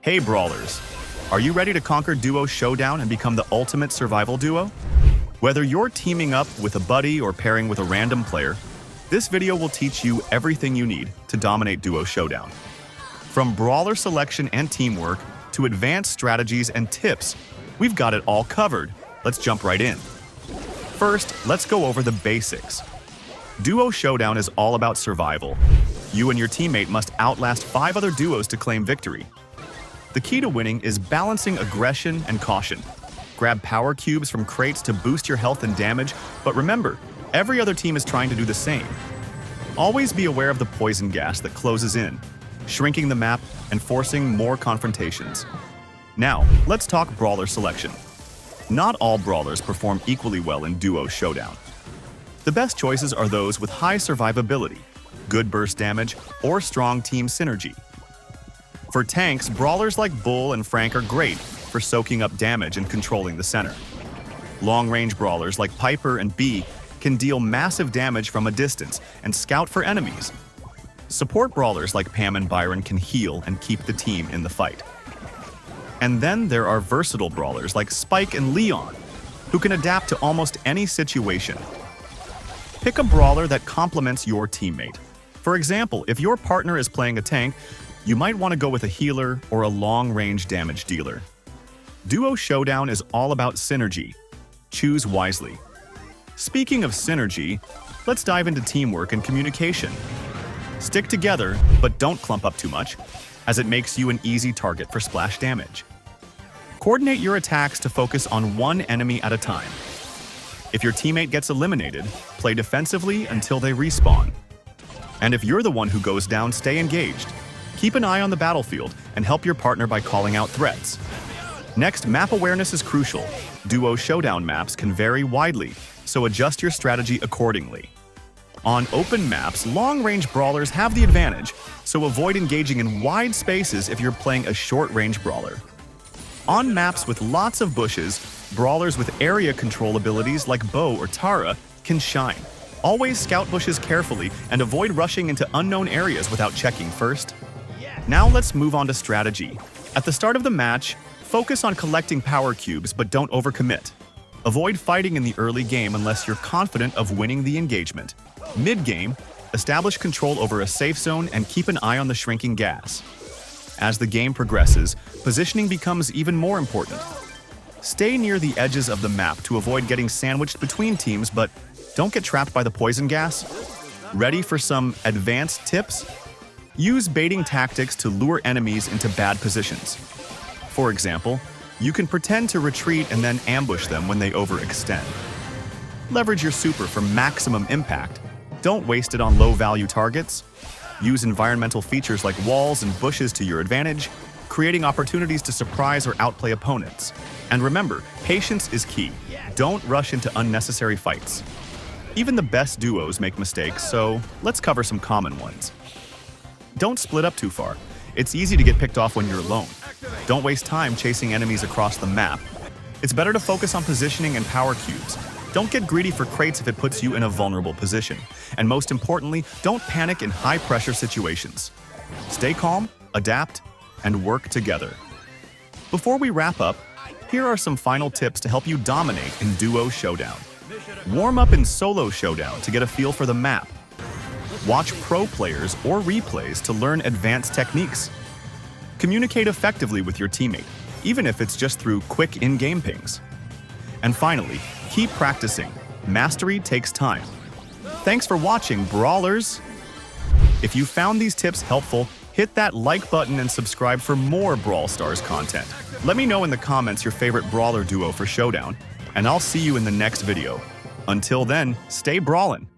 Hey Brawlers! Are you ready to conquer Duo Showdown and become the ultimate survival duo? Whether you're teaming up with a buddy or pairing with a random player, this video will teach you everything you need to dominate Duo Showdown. From Brawler Selection and teamwork to advanced strategies and tips, we've got it all covered. Let's jump right in. First, let's go over the basics. Duo Showdown is all about survival. You and your teammate must outlast 5 other duos to claim victory. The key to winning is balancing aggression and caution. Grab power cubes from crates to boost your health and damage, but remember, every other team is trying to do the same. Always be aware of the poison gas that closes in, shrinking the map and forcing more confrontations. Now, let's talk Brawler Selection. Not all brawlers perform equally well in Duo Showdown. The best choices are those with high survivability, good burst damage, or strong team synergy. For tanks, brawlers like Bull and Frank are great for soaking up damage and controlling the center. Long-range brawlers like Piper and Bee can deal massive damage from a distance and scout for enemies. Support brawlers like Pam and Byron can heal and keep the team in the fight. And then there are versatile brawlers like Spike and Leon, who can adapt to almost any situation. Pick a brawler that complements your teammate. For example, if your partner is playing a tank, you might want to go with a healer or a long-range damage dealer. Duo Showdown is all about synergy. Choose wisely. Speaking of synergy, let's dive into teamwork and communication. Stick together, but don't clump up too much, as it makes you an easy target for splash damage. Coordinate your attacks to focus on one enemy at a time. If your teammate gets eliminated, play defensively until they respawn. And if you're the one who goes down, stay engaged. Keep an eye on the battlefield and help your partner by calling out threats. Next, map awareness is crucial. Duo Showdown maps can vary widely, so adjust your strategy accordingly. On open maps, long-range brawlers have the advantage, so avoid engaging in wide spaces if you're playing a short-range brawler. On maps with lots of bushes, brawlers with area control abilities like Bo or Tara can shine. Always scout bushes carefully and avoid rushing into unknown areas without checking first. Now let's move on to strategy. At the start of the match, focus on collecting power cubes but don't overcommit. Avoid fighting in the early game unless you're confident of winning the engagement. Mid-game, establish control over a safe zone and keep an eye on the shrinking gas. As the game progresses, positioning becomes even more important. Stay near the edges of the map to avoid getting sandwiched between teams, but don't get trapped by the poison gas. Ready for some advanced tips? Use baiting tactics to lure enemies into bad positions. For example, you can pretend to retreat and then ambush them when they overextend. Leverage your super for maximum impact. Don't waste it on low-value targets. Use environmental features like walls and bushes to your advantage, creating opportunities to surprise or outplay opponents. And remember, patience is key. Don't rush into unnecessary fights. Even the best duos make mistakes, so let's cover some common ones. Don't split up too far. It's easy to get picked off when you're alone. Don't waste time chasing enemies across the map. It's better to focus on positioning and power cubes. Don't get greedy for crates if it puts you in a vulnerable position. And most importantly, don't panic in high-pressure situations. Stay calm, adapt, and work together. Before we wrap up, here are some final tips to help you dominate in Duo Showdown. Warm up in Solo Showdown to get a feel for the map. Watch pro players or replays to learn advanced techniques. Communicate effectively with your teammate, even if it's just through quick in-game pings. And finally, keep practicing. Mastery takes time. Thanks for watching, Brawlers! If you found these tips helpful, hit that like button and subscribe for more Brawl Stars content. Let me know in the comments your favorite brawler duo for Showdown, and I'll see you in the next video. Until then, stay brawlin'!